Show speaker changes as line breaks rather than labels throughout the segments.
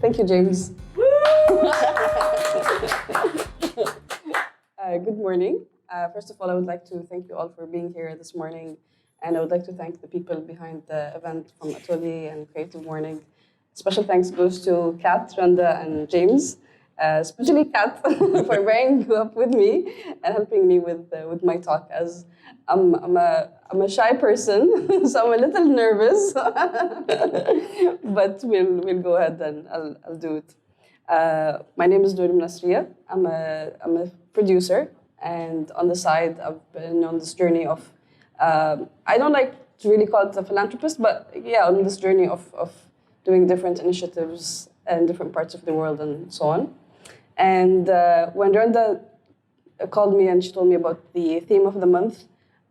Thank you, James. Good morning. First of all, I would like to thank you all for being here this morning. And I would like to thank the people behind the event from Atelier and Creative Morning. Special thanks goes to Kat, Randa, and James, especially Kat for bearing up with me and helping me with my talk, as I'm a shy person, so I'm a little nervous, but we'll go ahead and I'll do it. My name is Durim Nasriya. I'm a producer, and on the side, I've been on this journey of I don't like to really call it a philanthropist, but yeah, on this journey of doing different initiatives in different parts of the world and so on. And when Randa called me and she told me about the theme of the month,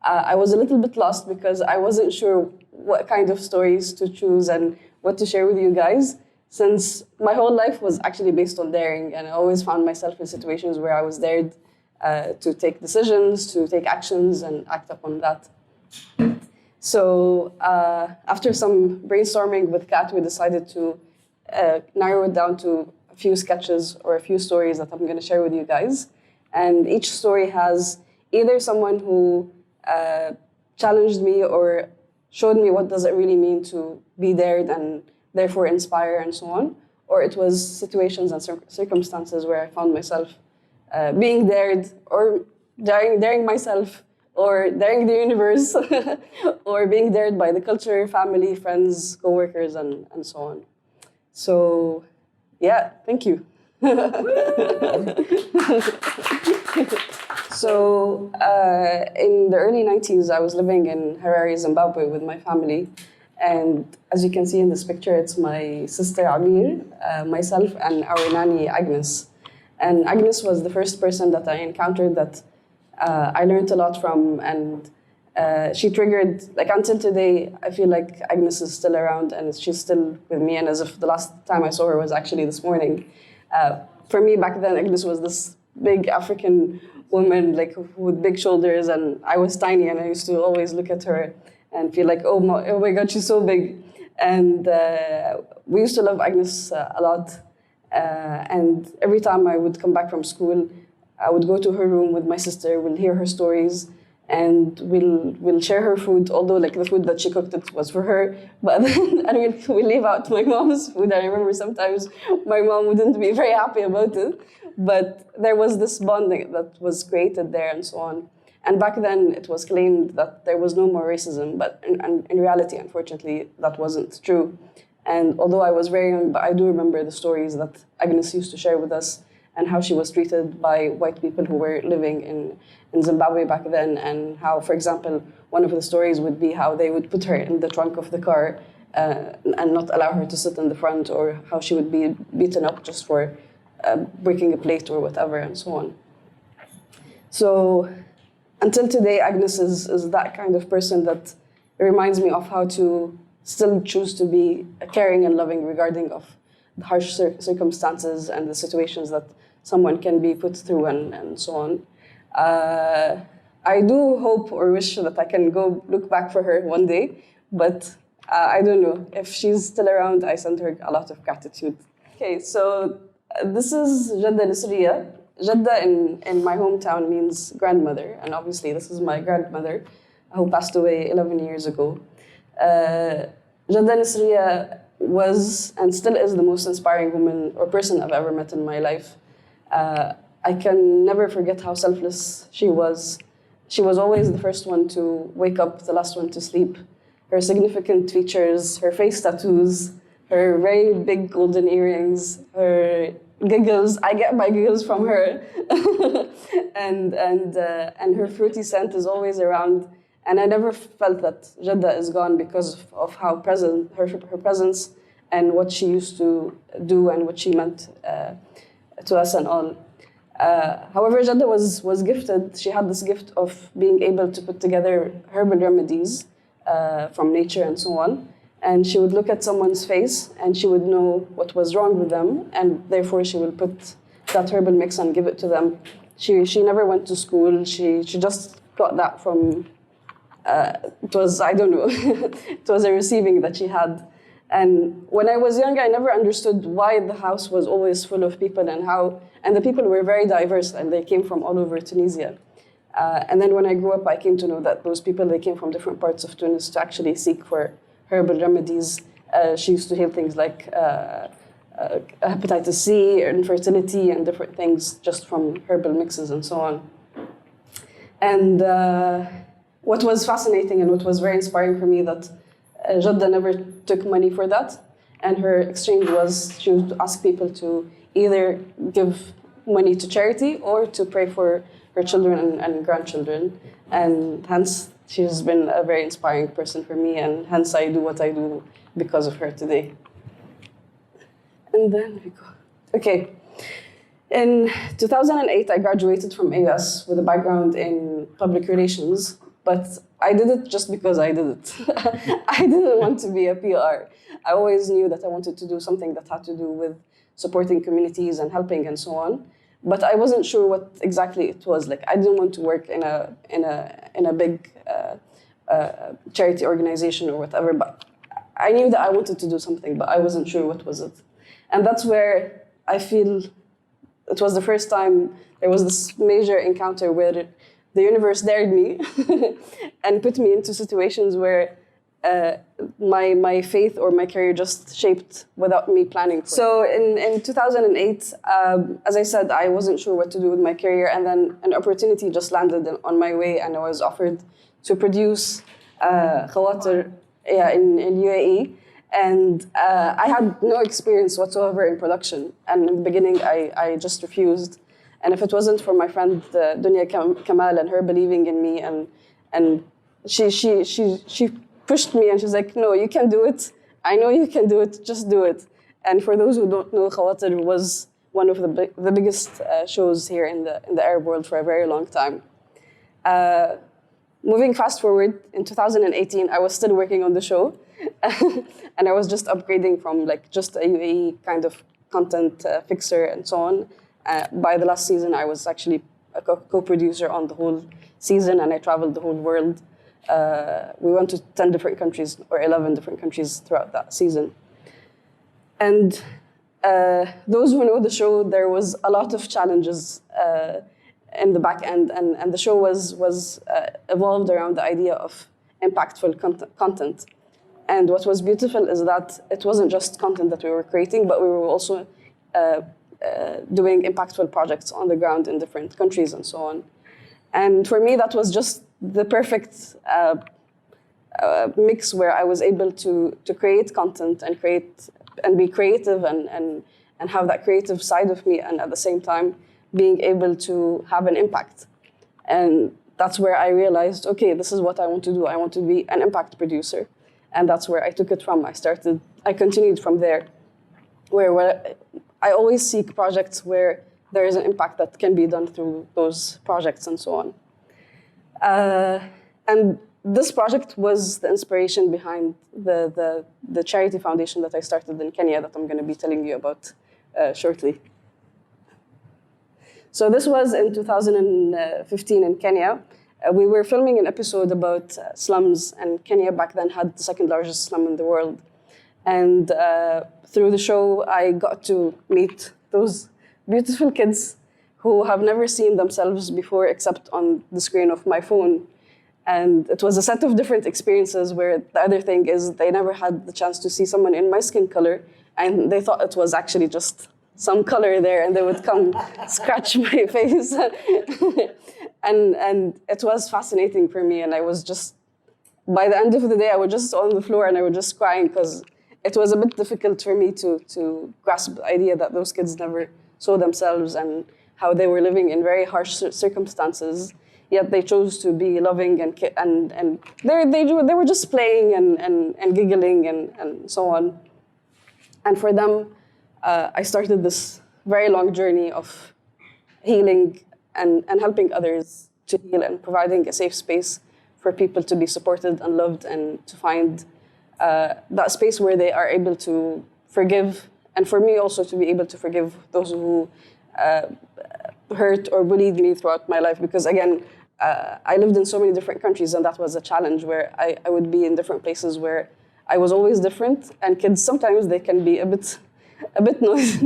I was a little bit lost because I wasn't sure what kind of stories to choose and what to share with you guys, since my whole life was actually based on daring, and I always found myself in situations where I was dared to take decisions, to take actions, and act upon that. So after some brainstorming with Kat, we decided to narrow it down to a few sketches or a few stories that I'm going to share with you guys. And each story has either someone who challenged me or showed me what does it really mean to be dared and therefore inspire and so on, or it was situations and circumstances where I found myself being dared, or daring myself, or daring the universe, or being dared by the culture, family, friends, co-workers, and so on. So, yeah, thank you. So, in the early 90s, I was living in Harare, Zimbabwe with my family. And as you can see in this picture, it's my sister Amir, myself, and our nanny Agnes. And Agnes was the first person that I encountered that I learned a lot from, and she triggered, like until today, I feel like Agnes is still around and she's still with me, and as if the last time I saw her was actually this morning. For me, back then, Agnes was this big African woman, like with big shoulders, and I was tiny, and I used to always look at her and feel like, oh my God, she's so big. And we used to love Agnes a lot. And every time I would come back from school, I would go to her room with my sister, we'll hear her stories, and we'll share her food, although like the food that she cooked it was for her. But then and we'll leave out my mom's food. I remember sometimes my mom wouldn't be very happy about it. But there was this bonding that was created there and so on. And back then, it was claimed that there was no more racism, but in reality, unfortunately, that wasn't true. And although I was very young, but I do remember the stories that Agnes used to share with us and how she was treated by white people who were living in Zimbabwe back then, and how, for example, one of the stories would be how they would put her in the trunk of the car and not allow her to sit in the front, or how she would be beaten up just for breaking a plate or whatever, and so on. So, until today, Agnes is that kind of person that reminds me of how to still choose to be caring and loving regarding of the harsh circumstances and the situations that someone can be put through and so on. I do hope or wish that I can go look back for her one day, but I don't know. If she's still around, I send her a lot of gratitude. Okay, so this is Jadda Nisriya. Jadda in my hometown means grandmother, and obviously this is my grandmother who passed away 11 years ago. Jadda Nisriya was and still is the most inspiring woman or person I've ever met in my life. I can never forget how selfless she was. She was always the first one to wake up, the last one to sleep. Her significant features, her face tattoos, her very big golden earrings, her giggles. I get my giggles from her, and her fruity scent is always around. And I never felt that Jadda is gone because of how present her presence and what she used to do and what she meant to us and all. However, Jadda was gifted. She had this gift of being able to put together herbal remedies from nature and so on. And she would look at someone's face and she would know what was wrong with them, and therefore she would put that herbal mix and give it to them. She never went to school. She just got that from, it was, I don't know, it was a receiving that she had. And when I was young, I never understood why the house was always full of people and the people were very diverse and they came from all over Tunisia. And then when I grew up, I came to know that those people, they came from different parts of Tunis to actually seek for herbal remedies. She used to heal things like hepatitis C, infertility, and different things just from herbal mixes and so on. And what was fascinating and what was very inspiring for me that Jadda never took money for that. And her exchange was she would ask people to either give money to charity or to pray for her children and grandchildren. And hence, she's been a very inspiring person for me. And hence, I do what I do because of her today. And then we go. Okay. In 2008, I graduated from AUS with a background in public relations. But I did it just because I did it. I didn't want to be a PR. I always knew that I wanted to do something that had to do with supporting communities and helping and so on. But I wasn't sure what exactly it was. Like I didn't want to work in a big charity organization or whatever. But I knew that I wanted to do something, but I wasn't sure what was it. And that's where I feel it was the first time there was this major encounter where the universe dared me and put me into situations where my faith or my career just shaped without me planning for it. So in 2008, as I said, I wasn't sure what to do with my career, and then an opportunity just landed on my way, and I was offered to produce Khawatir in UAE. And I had no experience whatsoever in production. And in the beginning, I just refused. And if it wasn't for my friend Dunya Kamal and her believing in me, and she pushed me and she's like, no, you can do it. I know you can do it. Just do it. And for those who don't know, Khawatir was one of the biggest shows here in the Arab world for a very long time. Moving fast forward, in 2018, I was still working on the show. And I was just upgrading from like just a UAE kind of content fixer and so on. By the last season, I was actually a co-producer on the whole season, and I traveled the whole world. We went to 10 different countries or 11 different countries throughout that season. And those who know the show, there was a lot of challenges in the back end, and the show was evolved around the idea of impactful content. And what was beautiful is that it wasn't just content that we were creating, but we were also doing impactful projects on the ground in different countries and so on. And for me, that was just the perfect mix where I was able to create content and be creative and have that creative side of me, and at the same time being able to have an impact. And that's where I realized, okay, this is what I want to do. I want to be an impact producer. And that's where I took it from. I continued from there, where I always seek projects where there is an impact that can be done through those projects and so on. And this project was the inspiration behind the charity foundation that I started in Kenya that I'm going to be telling you about shortly. So this was in 2015 in Kenya. We were filming an episode about slums, and Kenya back then had the second largest slum in the world. And through the show, I got to meet those beautiful kids who have never seen themselves before except on the screen of my phone. And it was a set of different experiences where the other thing is they never had the chance to see someone in my skin color, and they thought it was actually just some color there, and they would come scratch my face. And it was fascinating for me, and I was just, by the end of the day, I was just on the floor and I was just crying because it was a bit difficult for me to grasp the idea that those kids never saw themselves and how they were living in very harsh circumstances, yet they chose to be loving and they were just playing and giggling and so on. And for them, I started this very long journey of healing and helping others to heal and providing a safe space for people to be supported and loved and to find that space where they are able to forgive, and for me also to be able to forgive those who hurt or bullied me throughout my life. Because again, I lived in so many different countries, and that was a challenge where I would be in different places where I was always different, and kids sometimes they can be a bit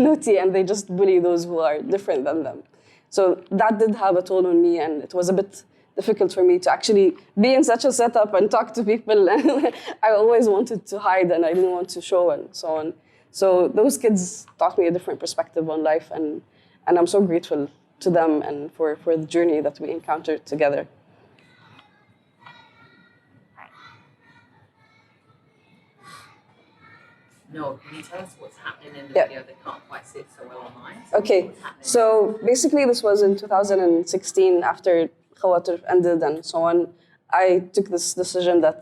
naughty, and they just bully those who are different than them. So that did have a toll on me, and it was a bit difficult for me to actually be in such a setup and talk to people. And I always wanted to hide, and I didn't want to show, and so on. So those kids taught me a different perspective on life, and I'm so grateful to them and for the journey that we encountered together.
No, can you tell us what's happening in the video? They can't quite see it so well online. So
okay, so basically this was in 2016 after Khawatir ended and so on. I took this decision that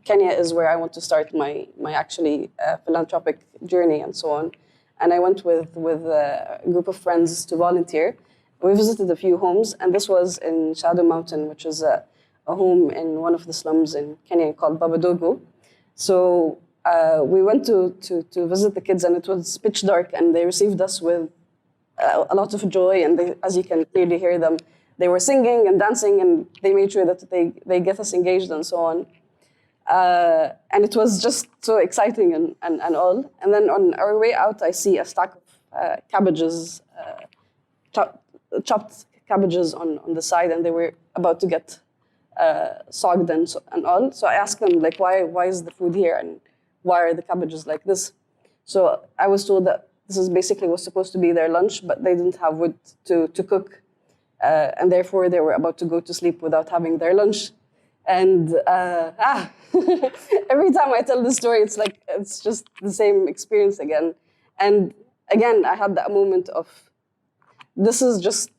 Kenya is where I want to start my actually philanthropic journey and so on. And I went with a group of friends to volunteer. We visited a few homes, and this was in Shadow Mountain, which is a home in one of the slums in Kenya called Babadogo. So we went to visit the kids, and it was pitch dark, and they received us with a lot of joy, and they, as you can clearly hear them, they were singing and dancing, and they made sure that they get us engaged and so on. And it was just so exciting and all. And then on our way out, I see a stack of cabbages, chopped cabbages on the side, and they were about to get sogged and all. So I asked them, like, why is the food here, and why are the cabbages like this? So I was told that this is basically was supposed to be their lunch, but they didn't have wood to cook, and therefore they were about to go to sleep without having their lunch. And every time I tell the story, it's just the same experience again. And again, I had that moment of, this is just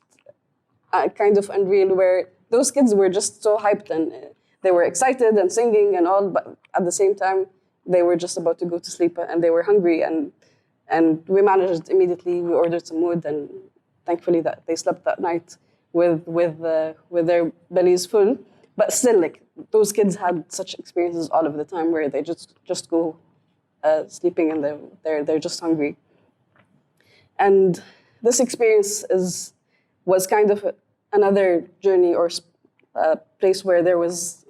kind of unreal, where those kids were just so hyped, and they were excited and singing and all, but at the same time, they were just about to go to sleep, and they were hungry, and we managed immediately. We ordered some wood, and thankfully that they slept that night with their bellies full. But still, like, those kids had such experiences all of the time where they just go sleeping, and they're just hungry. And this experience was kind of another journey or place where there was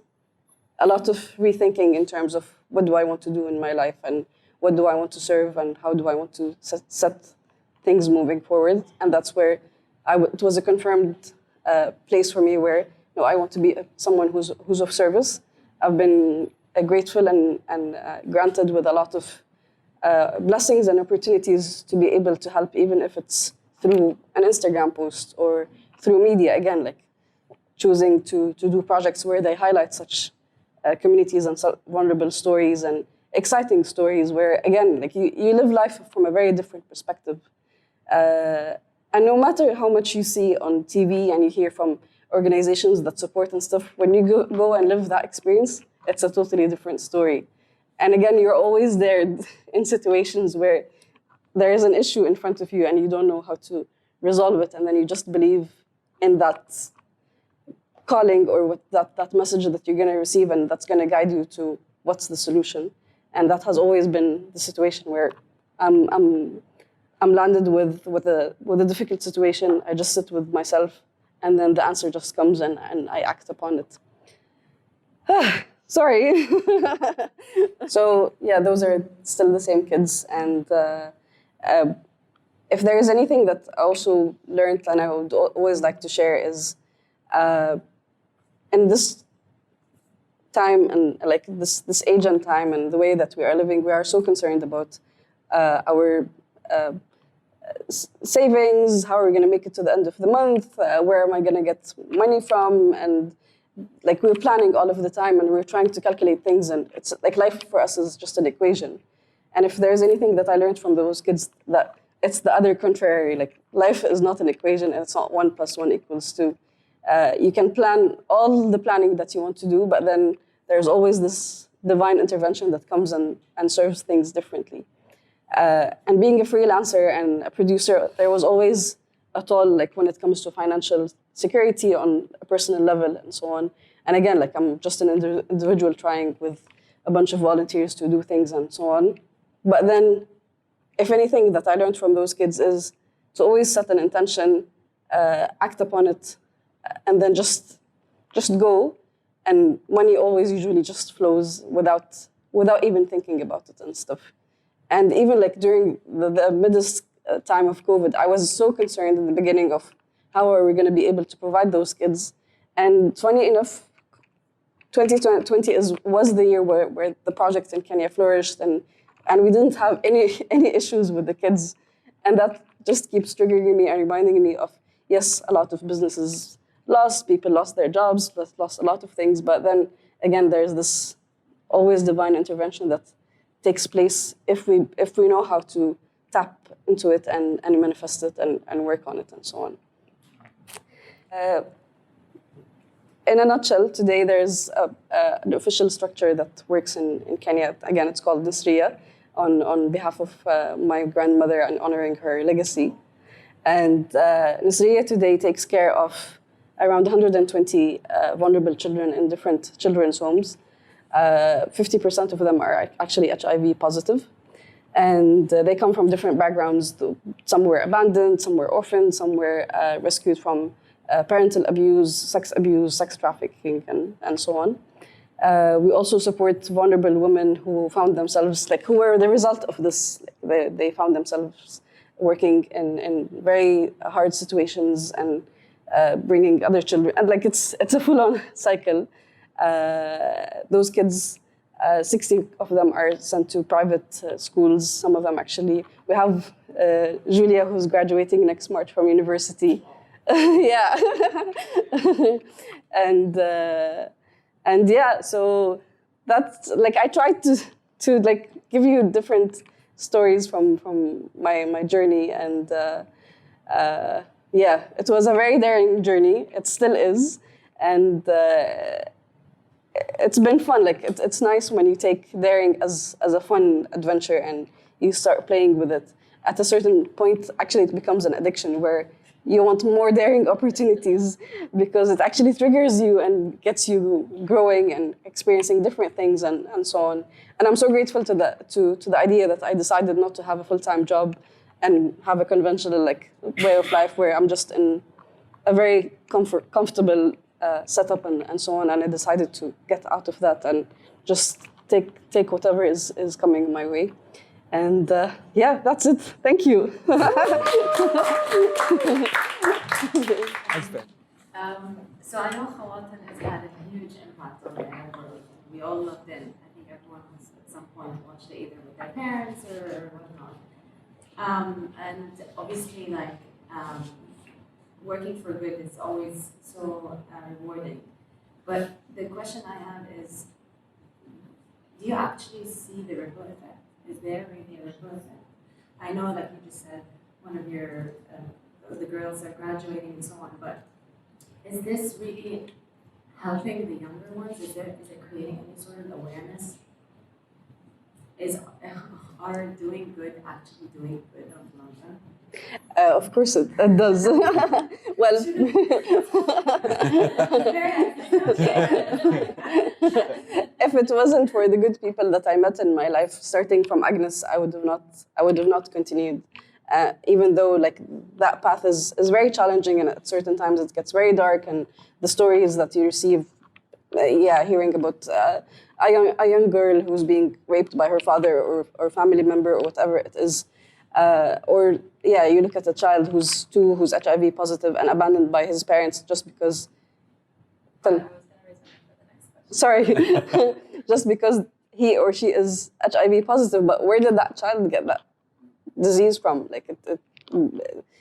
a lot of rethinking in terms of what do I want to do in my life, and what do I want to serve, and how do I want to set things moving forward. And that's where it was a confirmed place for me where, no, I want to be someone who's of service. I've been grateful and granted with a lot of blessings and opportunities to be able to help, even if it's through an Instagram post or through media. Again, like choosing to do projects where they highlight such communities and vulnerable stories and exciting stories where, again, like you live life from a very different perspective. And no matter how much you see on TV and you hear from organizations that support and stuff, when you go and live that experience, it's a totally different story. And again, you're always there in situations where there is an issue in front of you and you don't know how to resolve it, and then you just believe in that calling or with that message that you're going to receive, and that's going to guide you to what's the solution. And that has always been the situation where I'm landed with a difficult situation. I just sit with myself, and then the answer just comes, and I act upon it. Sorry. So yeah, those are still the same kids. And if there is anything that I also learned and I would always like to share is, in this time and like this age and time and the way that we are living, we are so concerned about our savings, how are we going to make it to the end of the month, where am I going to get money from, and like we're planning all of the time and we're trying to calculate things, and it's like life for us is just an equation. And if there's anything that I learned from those kids, that it's the other contrary, like life is not an equation, and it's not 1 + 1 = 2. You can plan all the planning that you want to do, but then there's always this divine intervention that comes and serves things differently. And being a freelancer and a producer, there was always a toll, like when it comes to financial security on a personal level and so on. And again, like I'm just an individual trying with a bunch of volunteers to do things and so on. But then, if anything that I learned from those kids is to always set an intention, act upon it, and then just go. And money always usually just flows without without even thinking about it and stuff. And even like during the midst time of COVID, I was so concerned in the beginning of how are we going to be able to provide those kids. And funny enough, 2020 was the year where the project in Kenya flourished, and we didn't have any issues with the kids. And that just keeps triggering me and reminding me of, yes, a lot of businesses lost, people lost their jobs, lost a lot of things. But then again, there's this always divine intervention that takes place if we know how to tap into it and manifest it and work on it and so on. In a nutshell, today there's an official structure that works in Kenya. Again, it's called Nisriya, on behalf of my grandmother and honoring her legacy. And Nisriya today takes care of around 120 vulnerable children in different children's homes. 50% of them are actually HIV positive. And they come from different backgrounds. Some were abandoned, some were orphaned, some were rescued from parental abuse, sex trafficking, and so on. We also support vulnerable women who found themselves, who were the result of this. They found themselves working in very hard situations and bringing other children. And it's a full-on cycle. Those kids, 60 of them are sent to private schools. Some of them actually, we have Julia, who's graduating next March from university. Yeah. and yeah, so that's I tried to give you different stories from my journey, and yeah, it was a very daring journey. It still is, and it's been fun. It's nice when you take daring as a fun adventure and you start playing with it. At a certain point, actually, it becomes an addiction where you want more daring opportunities because it actually triggers you and gets you growing and experiencing different things and so on. And I'm so grateful to the idea that I decided not to have a full-time job and have a conventional way of life where I'm just in a very comfortable setup and so on. And I decided to get out of that and just take whatever is coming my way. And yeah, that's it. Thank you.
Thanks, Ben.
So I know Khawatan has had a huge impact on the Arab world. We all loved it. I think everyone has at some point watched it either with their parents or whatnot. And obviously, working for good is always so rewarding. But the question I have is, do you actually see the ripple effect? Is there really a ripple effect? I know that you just said one of your the girls are graduating and so on, but is this really helping the younger ones? Is it creating any sort of awareness? Are doing good actually doing good on the long run?
Of course it does. Well, if it wasn't for the good people that I met in my life, starting from Agnes, I would have not continued. Even though that path is very challenging, and at certain times it gets very dark, and the stories that you receive, hearing about a young girl who's being raped by her father or family member or whatever it is, you look at a child who's HIV positive and abandoned by his parents just because. Sorry, just because he or she is HIV positive. But where did that child get that disease from?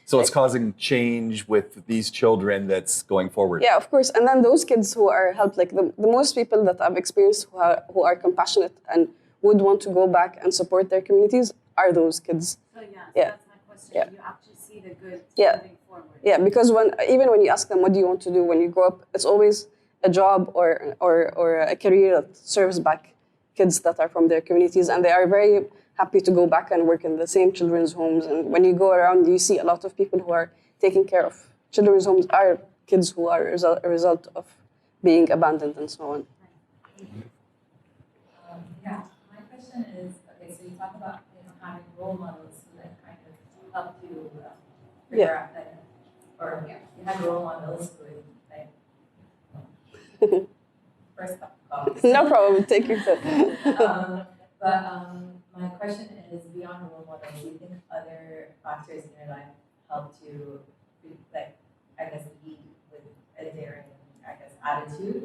So it's causing change with these children that's going forward.
Yeah, of course. And then those kids who are helped, the most people that I've experienced who are compassionate and would want to go back and support their communities are those kids.
So yeah, that's my question.
Yeah.
You actually see the good moving forward.
Yeah, because even when you ask them what do you want to do when you grow up, it's always a job or a career that serves back kids that are from their communities, and they are very happy to go back and work in the same children's homes. And when you go around, you see a lot of people who are taking care of children's homes are kids who are a result of being abandoned and so on.
Yeah, my question is, okay, so you talk about having role models who kind of help you figure out you have role models who first cup of coffee.
No problem. Take your time.
My question is, beyond role models, do you think other factors in your life help to, like, I guess, lead with a daring, I guess, attitude?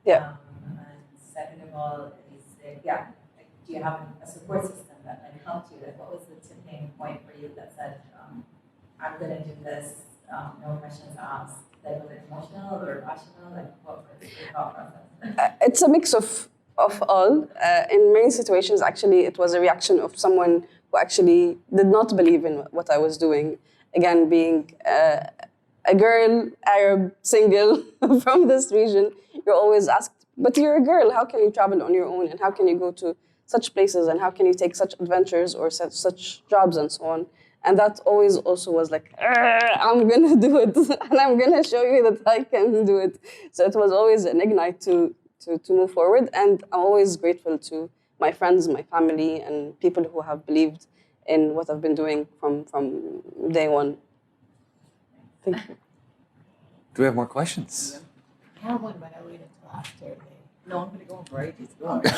Yeah.
And second of all, is there, like, do you have a support system that like helped you? Like, what was the tipping point for you that said, I'm gonna do this, no questions asked? Like, was it emotional or rational? Like, what was your thought process?
It's a mix of all. In many situations, actually, it was a reaction of someone who actually did not believe in what I was doing. Again, being a girl, Arab, single from this region, you're always asked, but you're a girl, how can you travel on your own? And how can you go to such places? And how can you take such adventures or such jobs and so on? And that always also was like, I'm going to do it. And I'm going to show you that I can do it. So it was always an ignite to move forward. And I'm always grateful to my friends, my family, and people who have believed in what I've been doing from day one. Thank you.
Do we have more questions?
I have one, but I waited until after. No, I'm going to go on for ages. Go on. When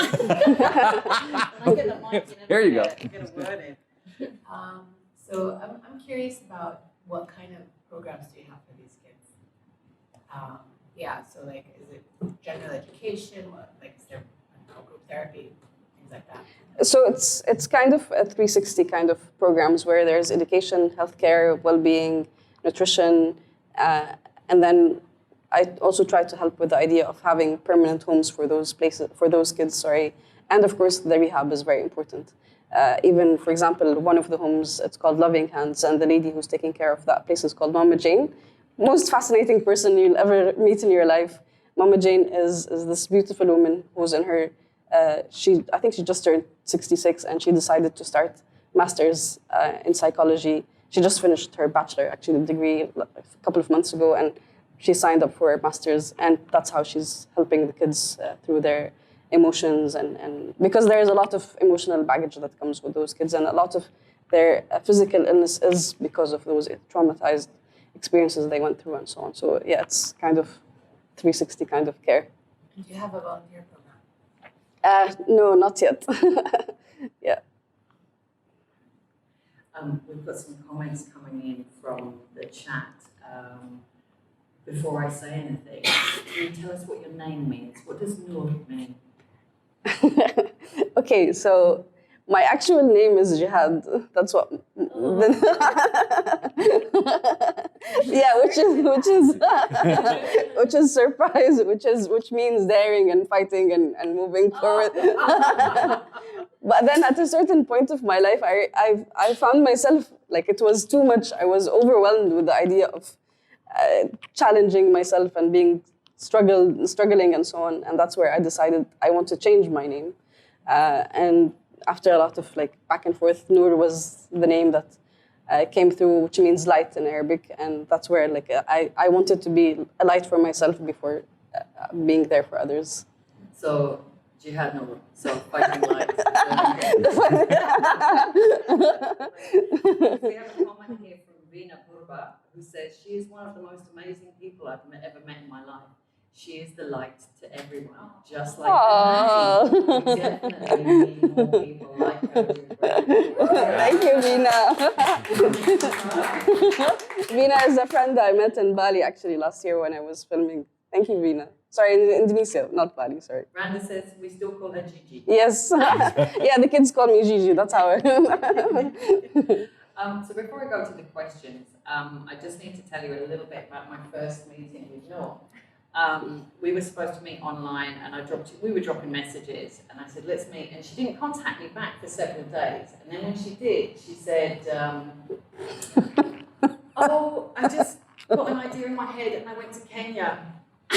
I get the mic,
Here you go.
Get a word in. So I'm curious about what kind of programs do you have for these kids? So like, is it general education? What, like, is there group therapy, things like that?
So it's kind of a 360 kind of programs where there's education, healthcare, well-being, nutrition, and then I also try to help with the idea of having permanent homes for those places, for those kids. And of course the rehab is very important. Even, for example, one of the homes, it's called Loving Hands, and the lady who's taking care of that place is called Mama Jane. Most fascinating person you'll ever meet in your life. Mama Jane is this beautiful woman who's in her, I think she just turned 66, and she decided to start master's in psychology. She just finished her bachelor, actually, degree a couple of months ago, and she signed up for her master's, and that's how she's helping the kids through their emotions, and because there's a lot of emotional baggage that comes with those kids, and a lot of their physical illness is because of those traumatized experiences they went through and so on. So yeah, it's kind of 360 kind of care.
Do you have a volunteer program?
No, not yet. Yeah.
We've got some comments coming in from the chat. Before I say anything, can you tell us what your name means? What does Noor mean?
Okay, so my actual name is Jihad. That's what. Yeah, which is surprise, which means daring and fighting and moving forward. But then at a certain point of my life, I found myself, like, it was too much. I was overwhelmed with the idea of challenging myself and being struggling and so on. And that's where I decided I want to change my name. And after a lot of like back and forth, Noor was the name that came through, which means light in Arabic. And that's where like I wanted to be a light for myself before being there for others.
So, Jihad Noor. So, fighting light. We have a comment here from Veena Purba, who says, she is one of the most amazing people I've ever met in my life. She is the light to everyone, just like her name. We definitely need more people like her.
Thank you, Veena. Veena is a friend I met in Bali actually last year when I was filming. Thank you, Veena. Sorry, in Indonesia, not Bali, sorry.
Randa says we still call her Gigi.
Yes. Yeah, the kids call me Gigi, that's how I...
So before I go to the questions, I just need to tell you a little bit about my first meeting with Noor. We were supposed to meet online, and we were dropping messages, and I said, let's meet, and she didn't contact me back for several days. And then when she did, she said, oh, I just got an idea in my head, and I went to Kenya. I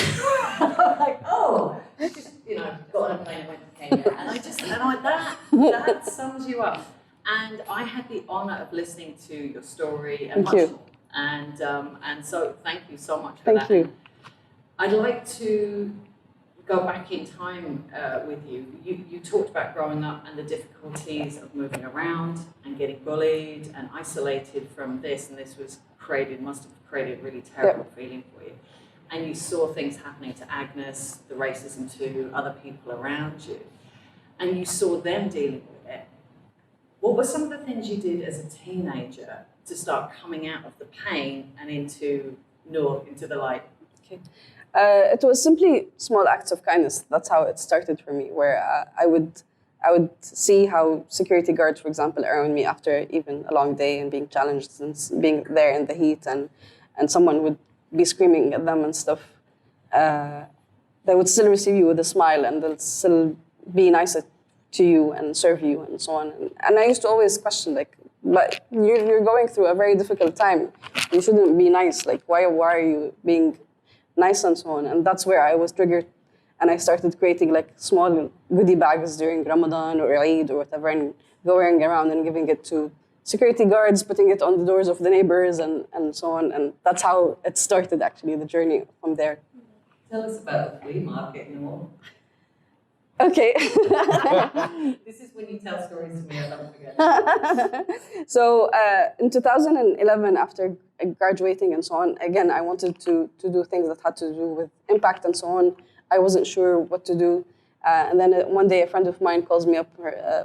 was like, oh, I just, got on a plane and went to Kenya. And that sums you up. And I had the honor of listening to your story and much more. And so thank you so much for that.
Thank you.
I'd like to go back in time with you. You talked about growing up and the difficulties of moving around and getting bullied and isolated from this, and this must have created a really terrible feeling for you. and you saw things happening to Agnes, the racism to other people around you, and you saw them dealing with it. What were some of the things you did as a teenager to start coming out of the pain and into the light?
Okay. It was simply small acts of kindness. That's how it started for me, where I would see how security guards, for example, around me after even a long day and being challenged and being there in the heat, and someone would be screaming at them and stuff. They would still receive you with a smile, and they'll still be nice to you and serve you and so on. And I used to always question, like, but you're going through a very difficult time. You shouldn't be nice. Like, why are you being nice and so on? And that's where I was triggered, and I started creating like small goodie bags during Ramadan or Eid or whatever, and going around and giving it to security guards, putting it on the doors of the neighbors and so on. And that's how it started, actually, the journey from there.
Tell us about the flea market and all.
Okay.
This is when you tell stories to me, I don't forget.
So in 2011, after graduating and so on, again, I wanted to do things that had to do with impact and so on. I wasn't sure what to do. And then one day a friend of mine calls me up,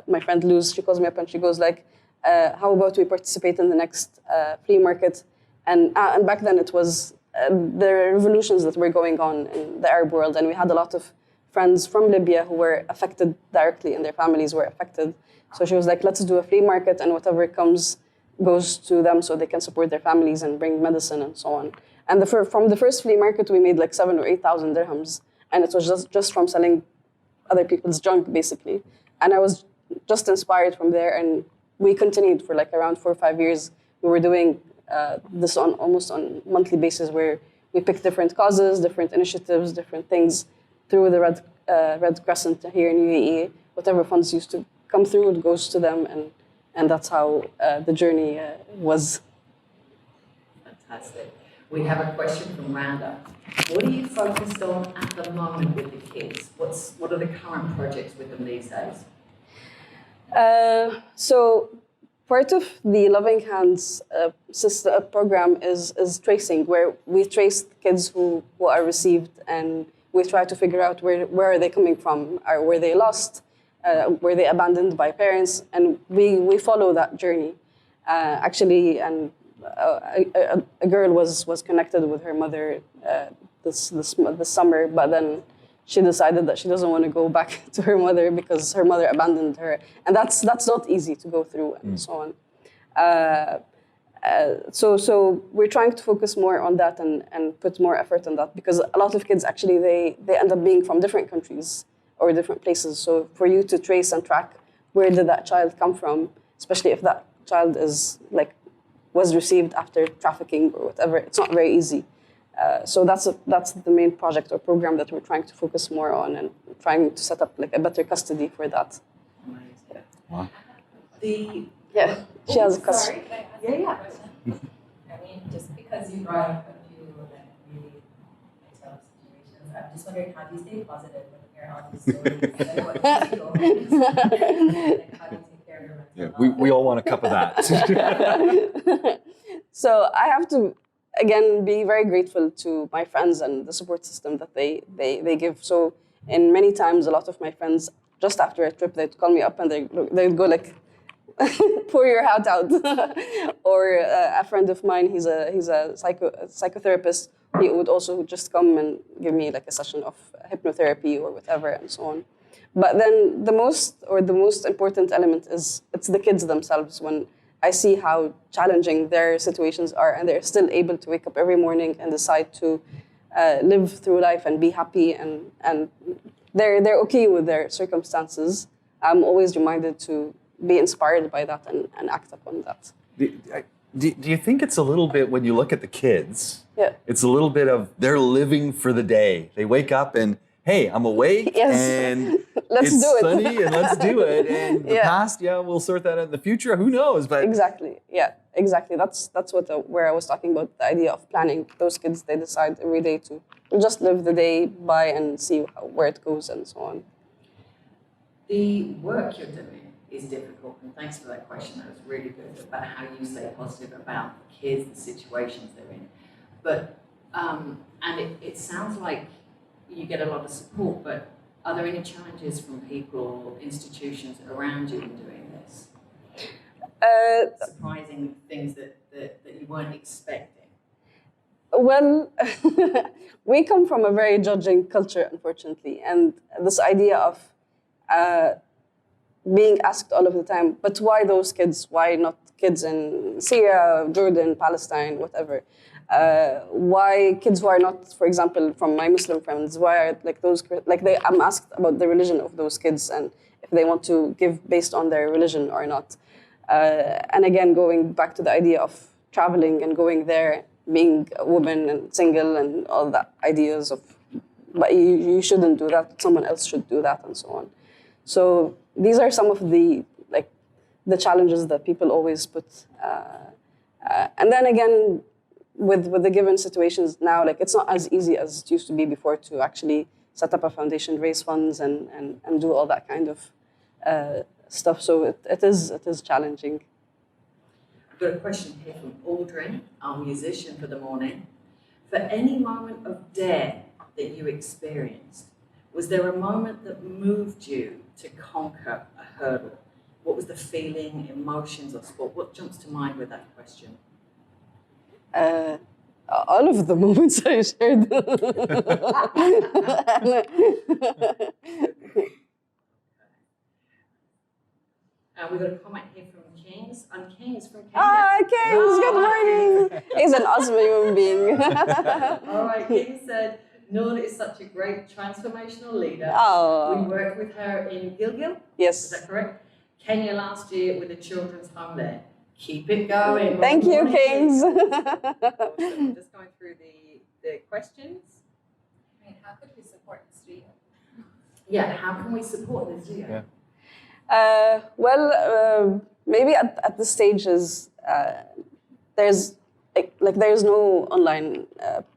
my friend Luz, she calls me up and she goes like, how about we participate in the next flea market? And back then it was the revolutions that were going on in the Arab world, and we had a lot of friends from Libya who were affected directly and their families were affected. So she was like, let's do a flea market, and whatever comes goes to them so they can support their families and bring medicine and so on. And from the first flea market, we made like 7,000 or 8,000 dirhams. And it was just from selling other people's junk, basically. And I was just inspired from there. And we continued for like around 4 or 5 years. We were doing this almost on a monthly basis, where we picked different causes, different initiatives, different things through the Red Crescent here in UAE. Whatever funds used to come through, it goes to them. And that's how the journey was.
Fantastic. We have a question from Randa. What are you focused on at the moment with the kids? What are the current projects with them these days?
So part of the Loving Hands program is tracing, where we trace kids who are received, and we try to figure out where are they coming from, or were they lost, were they abandoned by parents, and we follow that journey. Actually, and a girl was connected with her mother this summer, but then she decided that she doesn't want to go back to her mother because her mother abandoned her, and that's not easy to go through and so on. So we're trying to focus more on that and put more effort on that, because a lot of kids actually they end up being from different countries or different places. So for you to trace and track where did that child come from, especially if that child was received after trafficking or whatever, it's not very easy. So that's the main project or program that we're trying to focus more on, and trying to set up like a better custody for that.
Amazing.
Wow.
Yeah, she has a question.
Sorry, can I ask a question? I mean, just because you brought up a few like really tough situations, I'm just wondering, how do you stay positive when you hear all these stories? Like, what keeps you going? Like, how do you take care of your mental health?
We all want a cup of that.
So I have to, again, be very grateful to my friends and the support system that they give. So in many times, a lot of my friends, just after a trip, they'd call me up and they'd go like, pour your heart out. Or a friend of mine, he's a psychotherapist. He would also just come and give me like a session of hypnotherapy or whatever and so on. But then the most important element is it's the kids themselves. When I see how challenging their situations are, and they're still able to wake up every morning and decide to live through life and be happy, and they're okay with their circumstances, I'm always reminded to be inspired by that and act upon that.
Do you think it's a little bit, when you look at the kids,
Yeah.
it's a little bit of they're living for the day. They wake up and, hey, I'm awake,
Yes.
and
Let's
it's
do it.
sunny, and let's do it. And the
Yeah.
past, we'll sort that out in the future. Who knows? But
Exactly. Yeah. Exactly. That's where I was talking about the idea of planning. Those kids, they decide every day to just live the day by and see where it goes and so on.
The work you're doing is difficult, and thanks for that question. That was really good about how you stay positive about the kids, the situations they're in. But And it sounds like you get a lot of support, but are there any challenges from people or institutions around you in doing this? Surprising things that you weren't expecting?
Well, we come from a very judging culture, unfortunately, and this idea of being asked all of the time, but why those kids? Why not kids in Syria, Jordan, Palestine, whatever? Why kids who are not, for example, from my Muslim friends, why are I'm asked about the religion of those kids and if they want to give based on their religion or not. And again, going back to the idea of traveling and going there, being a woman and single and all that ideas of, but you shouldn't do that, someone else should do that and so on. So these are some of the challenges that people always put. And then again, with the given situations now, it's not as easy as it used to be before to actually set up a foundation, raise funds, and do all that kind of stuff. So it is challenging.
I've got a question here from Aldrin, our musician for the morning. For any moment of dare that you experienced, was there a moment that moved you to conquer a hurdle? What was the feeling, emotions, or sport? What jumps to mind with that question?
All of the moments I shared.
We've got a comment here from Kings. Kings from Kenya.
Ah, Kings, good morning. He's an awesome human being.
All right, King said, Noor is such a great transformational leader.
Oh.
We worked with her in Gilgil.
Yes.
Is that correct? Kenya last year with the children's home there. Keep it going.
Thank you, Kings.
Awesome. Just going through the questions.
I mean, how could we support the studio?
Yeah, how can we support the studio?
Yeah.
Maybe at this stage there's there's no online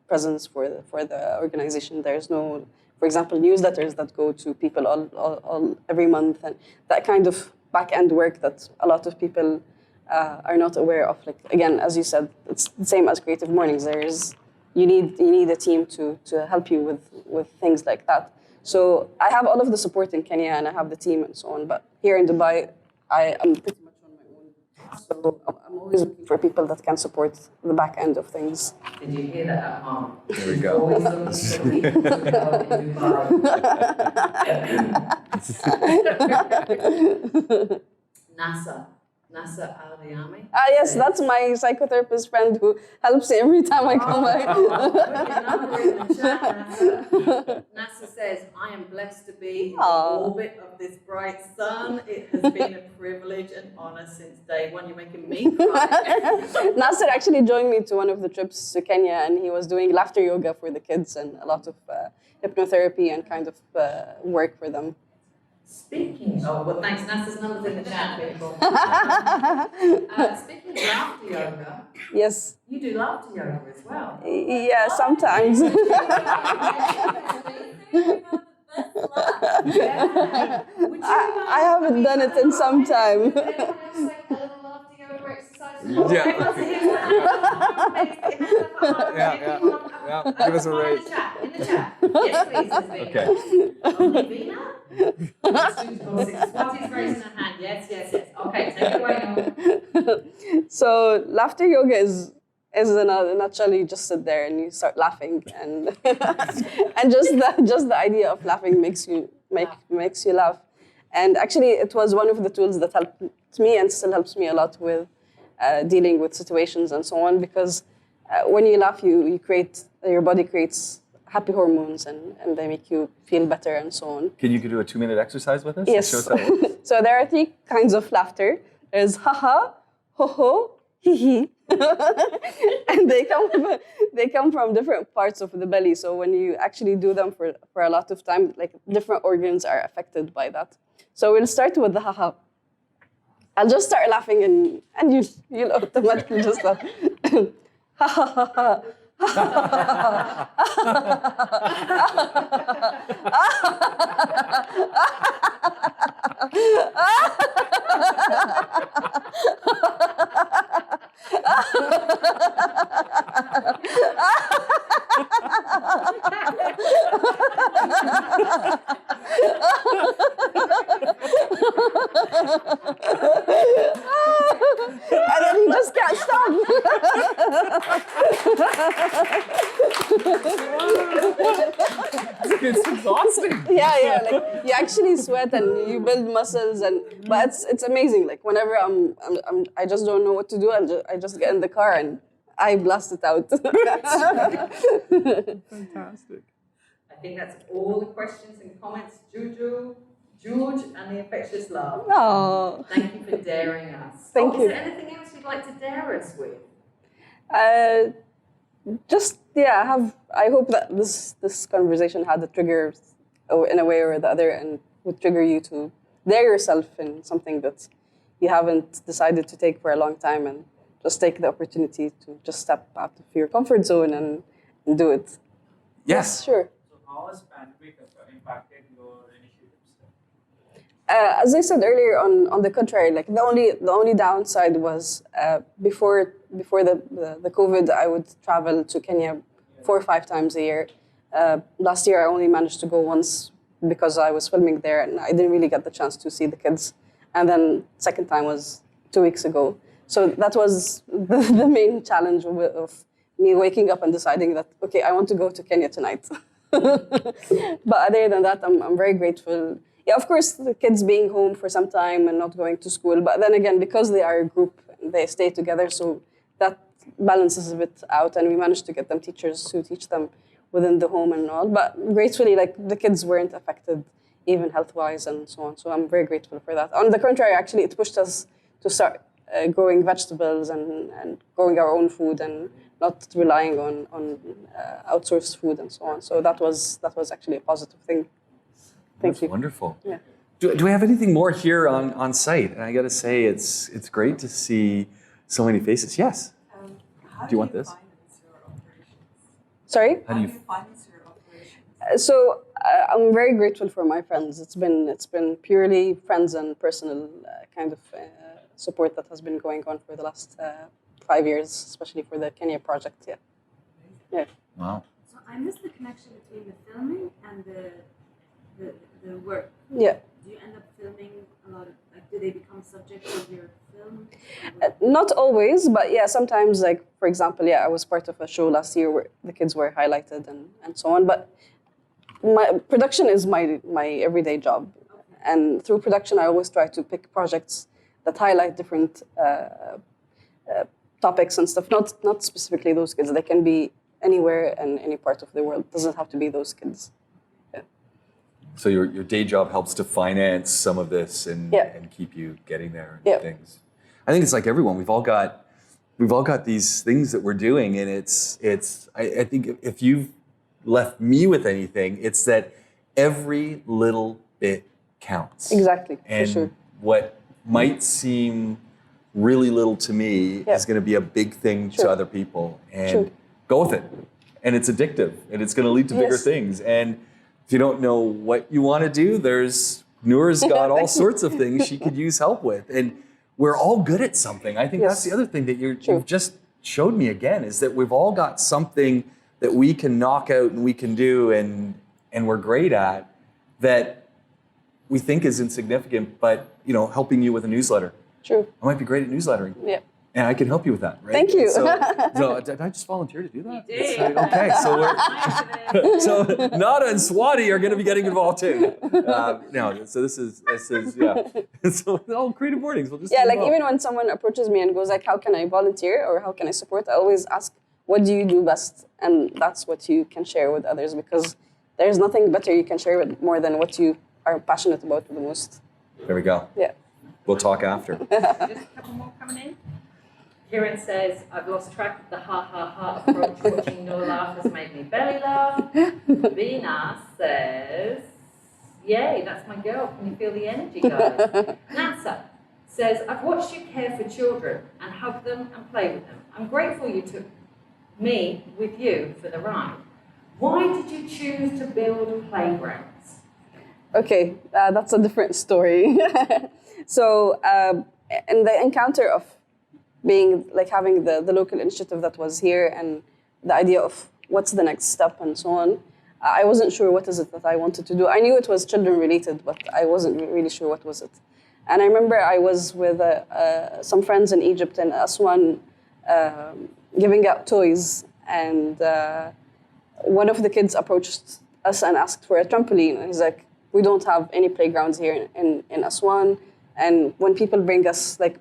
presence for the organization. There's no, for example, newsletters that go to people all every month, and that kind of back end work that a lot of people are not aware of. Again, as you said, it's the same as Creative Mornings. You need a team to help you with things like that. So I have all of the support in Kenya and I have the team and so on. But here in Dubai, I am pretty much on my own. So I'm always looking for people that can support the back end of things.
Did you hear that at home?
There we go.
Always looking for people to help in Dubai. Nasa Al-Diami.
Yes, that's my psychotherapist friend who helps every time I come back.
Nasa says, I am blessed to be in the orbit of this bright sun. It has been a privilege and honor since day one. You're making me cry.
Nasser actually joined me to one of the trips to Kenya, and he was doing laughter yoga for the kids and a lot of hypnotherapy and kind of work for them.
Speaking of, well, thanks, Nasa's number's in the chat, people. Speaking of laughter yoga,
Yes.
you do laughter yoga as well.
Yeah, sometimes. I haven't done it in some time.
Yeah. Give us a raise.
In the chat. Yes, please.
Okay.
Swati's raising her hand. Yes. Okay, take it away now.
So laughter yoga is in a nutshell, you just sit there and you start laughing, and and just the idea of laughing makes you laugh. And actually, it was one of the tools that helped me and still helps me a lot with dealing with situations and so on, because when you laugh, your body creates happy hormones and they make you feel better and so on.
Can you do a 2-minute exercise with us?
Yes.
Show us how it works.
So there are 3 kinds of laughter. There's ha-ha, ho-ho, hee-hee. And they come from different parts of the belly. So when you actually do them for a lot of time, different organs are affected by that. So we'll start with the ha-ha. I'll just start laughing and you'll automatically just laugh. Ha ha ha ha.
It's exhausting.
Yeah, like you actually sweat and you build muscles, but it's amazing. Like whenever I just don't know what to do, I just get in the car and I blast it out.
Fantastic.
I think that's all the questions and comments. George, and the infectious laugh.
Oh,
Thank you for daring us.
Thank you.
Is there anything else you'd like to dare us with?
I hope that this conversation had a trigger in a way or the other, and would trigger you to dare yourself in something that you haven't decided to take for a long time, and just take the opportunity to just step out of your comfort zone and do it.
Yes.
Sure.
So how has pandemic impacted your initiatives?
As I said earlier, on the contrary, like the only downside was before the COVID, I would travel to Kenya 4 or 5 times a year. Last year, I only managed to go once because I was filming there, and I didn't really get the chance to see the kids. And then second time was 2 weeks ago. So that was the main challenge of me waking up and deciding that, okay, I want to go to Kenya tonight. But other than that, I'm very grateful. Yeah, of course, the kids being home for some time and not going to school. But then again, because they are a group, they stay together, so that balances a bit out. And we managed to get them teachers to teach them within the home and all. But gratefully, like the kids weren't affected, even health-wise and so on. So I'm very grateful for that. On the contrary, actually, it pushed us to start growing vegetables and growing our own food and not relying on outsourced food and so on. So that was actually a positive thing. Thank you.
Wonderful.
Yeah.
Do we have anything more here on site? And I got to say, it's great to see so many faces. Yes.
How
Do you want this?
finance your operations?
Sorry?
How do you?
finance your operations?
So I'm very grateful for my friends. It's been purely friends and personal kind of support that has been going on for the last 5 years, especially for the Kenya project. Yeah.
Wow.
So I missed the connection between the filming and the work.
Yeah.
Do you end up filming a lot of, like, do they become subject of your film?
Not always, but yeah, sometimes, like, for example, I was part of a show last year where the kids were highlighted and so on. But my production is my everyday job. And through production, I always try to pick projects that highlight different topics and stuff, not specifically those kids. They can be anywhere and any part of the world. It doesn't have to be those kids.
So your day job helps to finance some of this and keep you getting there and things. I think it's like everyone. We've all got these things that we're doing, and I think if you've left me with anything, it's that every little bit counts.
Exactly,
and
for sure.
What might seem really little to me is going to be a big thing to other people, and go with it. And it's addictive, and it's going to lead to bigger things. And if you don't know what you want to do, there's Noor's got all sorts of things she could use help with. And we're all good at something. I think that's the other thing that you've just showed me again, is that we've all got something that we can knock out and we can do and we're great at, that we think is insignificant, but helping you with a newsletter.
True.
I might be great at newslettering.
Yeah.
And I can help you with that, right?
Thank you.
So did I just volunteer to do that?
You did.
Okay, so Nada and Swati are going to be getting involved too. So this is So all Creative Mornings. We'll just
like even when someone approaches me and goes like, "How can I volunteer?" or "How can I support?" I always ask, "What do you do best?" And that's what you can share with others, because there's nothing better you can share with more than what you are passionate about the most.
There we go.
Yeah.
We'll talk after.
Just a couple more coming in. Kieran says, I've lost track of the ha approach. Watching no laugh has made me belly laugh. Venus says, yay, that's my girl. Can you feel the energy, guys? Nansa says, I've watched you care for children and hug them and play with them. I'm grateful you took me with you for the ride. Why did you choose to build playgrounds?
Okay, that's a different story. So in the encounter of being like having the local initiative that was here and the idea of what's the next step and so on, I wasn't sure what is it that I wanted to do. I knew it was children related, but I wasn't really sure what was it. And I remember I was with some friends in Egypt and Aswan giving out toys, and one of the kids approached us and asked for a trampoline. And he's like, we don't have any playgrounds here in Aswan, and when people bring us like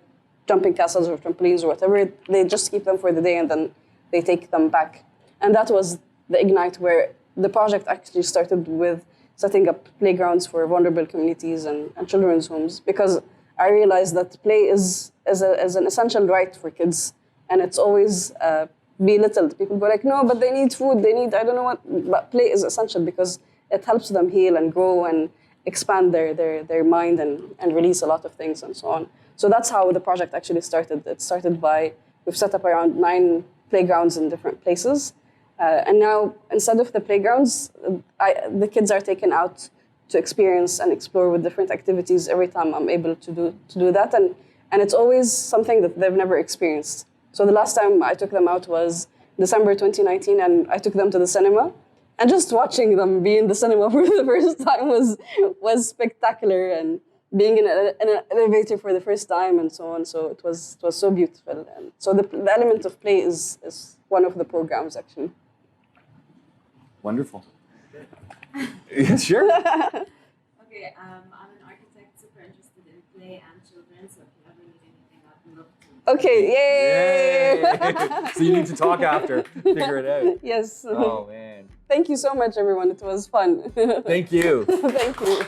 jumping castles or trampolines or whatever, they just keep them for the day and then they take them back. And that was the Ignite, where the project actually started with setting up playgrounds for vulnerable communities and children's homes, because I realized that play is an essential right for kids, and it's always belittled. People go like, no, but they need food, they need, I don't know what, but play is essential because it helps them heal and grow and expand their mind and release a lot of things and so on. So that's how the project actually started. It started by, we've set up around 9 playgrounds in different places. And now, instead of the playgrounds, the kids are taken out to experience and explore with different activities every time I'm able to do that. And it's always something that they've never experienced. So the last time I took them out was December 2019, and I took them to the cinema. And just watching them be in the cinema for the first time was spectacular, and being in an elevator for the first time and so on. So it was so beautiful. And so the element of play is one of the programs, actually.
Wonderful. Yeah, sure.
Okay, I'm an architect, super interested in play and children, so if you ever need anything, I'd love to.
Okay, yay!
Yay! So you need to talk after, figure it out.
Yes.
Oh, man.
Thank you so much, everyone. It was fun.
Thank you.
Thank you.